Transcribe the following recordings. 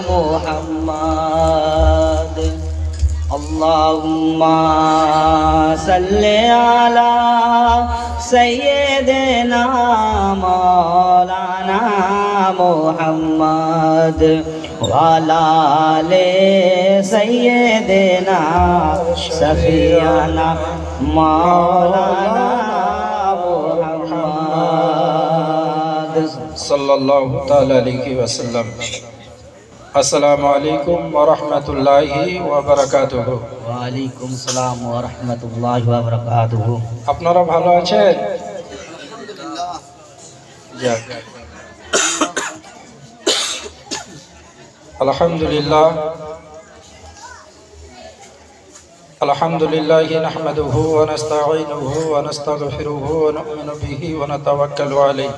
मुहम्मद अल्लाहुम्मा सल्ले अला सय्यिदना मौलाना मुहम्मद वाला ले सय्यिदना सफियाना मौलाना मुहम्मद सल्लल्लाहु ताला अलैहि वसल्लम। अस्सलामु अलैकुम व रहमतुल्लाहि व बाराकातुहू। वालेकुम सलाम व रहमतुल्लाहि व बाराकातुहू। আপনারা ভালো আছেন? যাক, আলহামদুলিল্লাহ আলহামদুলিল্লাহি নাহমাদুহু ওয়া নাস্তাঈনুহু ওয়া নাস্তাগফিরুহু ওয়া নু'মিনু বিহি ওয়া নাতাওয়াক্কালু আলাইহি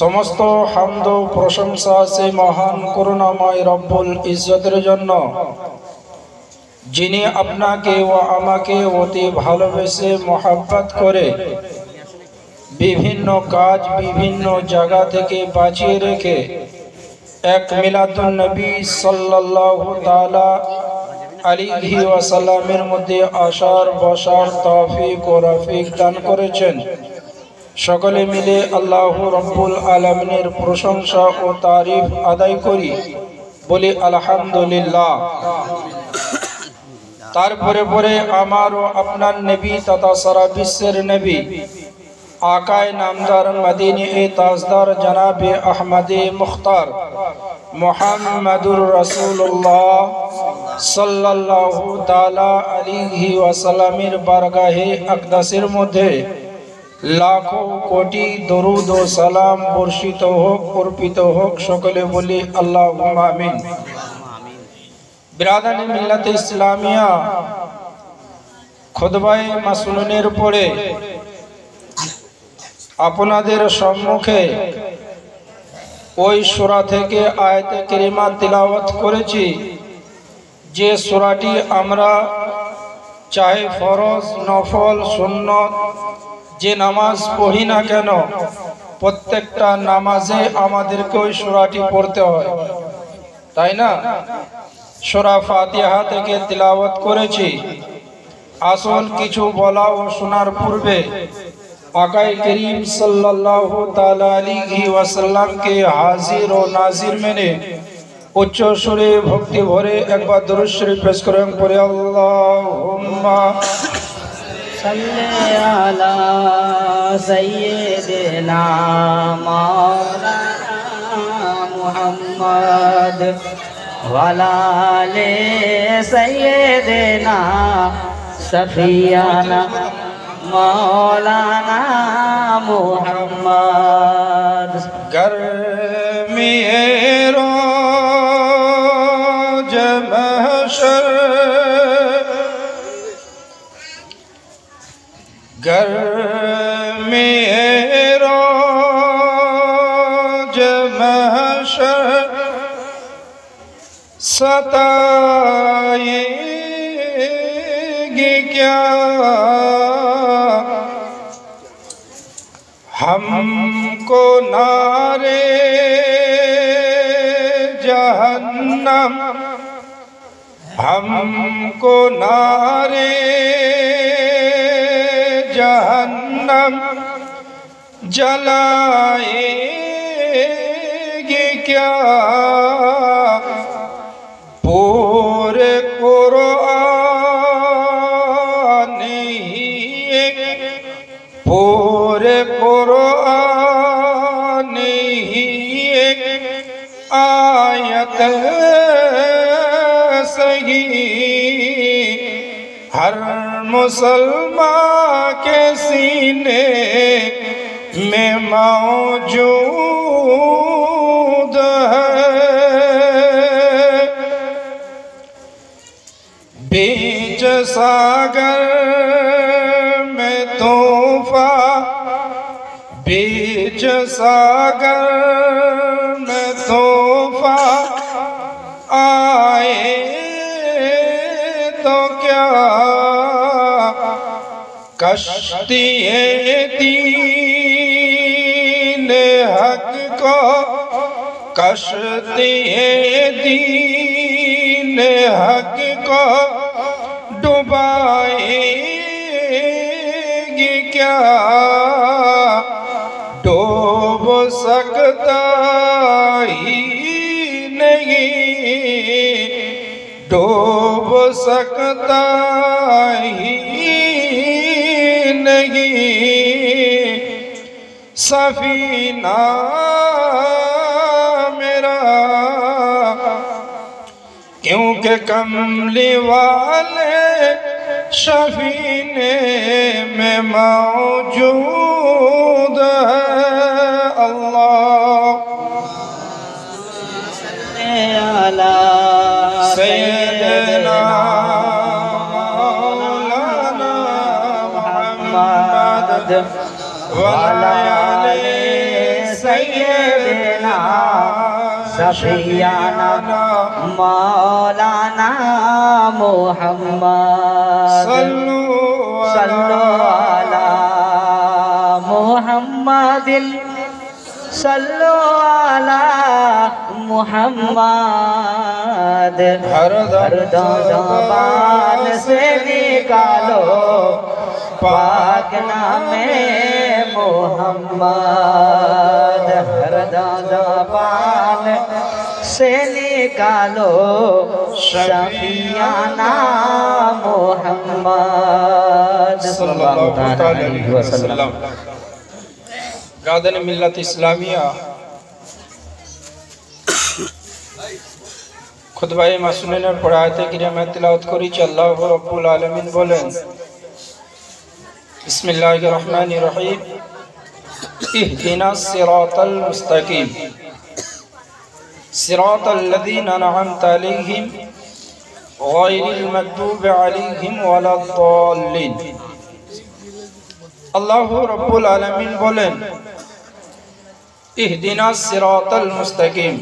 সমস্ত হামদ ও প্রশংসা আছে মহান করুণাময় রব্বুল ইজ্জতের জন্য, যিনি আপনাকে ও আমাকে অতি ভালোবেসে মহব্বত করে বিভিন্ন কাজ বিভিন্ন জায়গা থেকে বাঁচিয়ে রেখে এক মিলাদুন নবী সাল্লাল্লাহু তাআলা আলাইহি ওয়াসাল্লামের মধ্যে আসার বসার তৌফিক ও রফিক দান করেছেন। সকলে মিলে আল্লাহ রব্বুল আলামিনের প্রশংসা ও তারিফ আদায় করি, বলি আলহামদুলিল্লাহ। তারপরে পরে আমার ও আপনার নবী তথা সারা বিশ্বের নবী আকায়ে নামদার মদিনী তাজদার জনাবে আহমদে মুখতার মুহাম্মাদুর রাসূলুল্লাহ সাল্লাল্লাহু তাআলা আলাইহি ওয়াসাল্লামের বারগাহে আকদাসের মধ্যে লাখো কোটি দরুদ ও সালাম বর্ষিত হোক, অর্পিত হোক। সকলে বলি আল্লাহুম্মা আমিন। বিরাদানি মিল্লাতে ইসলামিয়া খুতবায়ে মাসনুনের পরে আপনাদের সম্মুখে ওই সূরা থেকে আয়াতে কারিমা তিলাওয়াত করেছি, যে সূরাটি আমরা চাহে ফরজ, নফল, সুন্নত যে নামাজ পড়ি না কেন, প্রত্যেকটা নামাজে আমাদেরকে ওই সূরাটি পড়তে হয়, তাই না? সূরা ফাতিহা থেকে তিলাওয়াত করেছি। আসল কিছু বলা ও শোনার পূর্বে আকায়ে করিম সাল্লাল্লাহু তাআলা আলাইহি ওয়াসাল্লামকে হাজির ও নাজির মেনে উচ্চ সুরে ভক্তি ভরে একবার দরুদ শরীফ পেশ করেন, পড়ে আল্লাহুম্মা सल्ले अला सय्यिदना मौलाना मुहम्मद वाला ले सय्यिदना सफियाना मौलाना मुहम्मद। गर्मी रोज महशर गर्मी रोज महशर सताएगी क्या हमको नारे जहन्नम, हमको नारे जहन्नम जलाएगी क्या। पूरे कुरान ही, पूरे कुरान ही आयत सही हर मुसलमान के सीने में मौजूद है। बीच सागर में तूफान, बीच सागर में तूफान आए तो क्या कश्ती दीन हक को, कश्ती दीन हक को डुबाएगी क्या। डूब सकता ही नहीं, डूब सकता ही नहीं सफीना मेरा, क्योंकि कमली वाले सफीने में मौजूद है। अल्लाह सैयदना मौलाना मुहम्मद वाला सैयदना सफियाना मौलाना मुहम्मद सल्लु अला मुहम्मदिन सल्लु अला मुहम्मद। हर ज़बान से निकालो पाक नामे मुहम्मद। हर ज़बान से निकालो शफियाना मुहम्मद सल्लल्लाहु अलैहि वसल्लम। गादन मिल्लत इस्लामिया खुतबाए मासूमिনের পড়াতে কিরামে তিলাওয়াত করেছি। আল্লাহ রাব্বুল আলামিন বলেন, বিসমিল্লাহির রহমানির রহিম, ইহদিনাস সিরাতাল মুস্তাকিম সিরাতাল লাযিনা আন'আমতা আলাইহিম গায়রিল মাগদুবি আলাইহিম ওয়ালাদ-দাল্লিন। আল্লাহ রাব্বুল আলামিন বলেন, ইহদিনাস সিরাতাল মুস্তাকিম,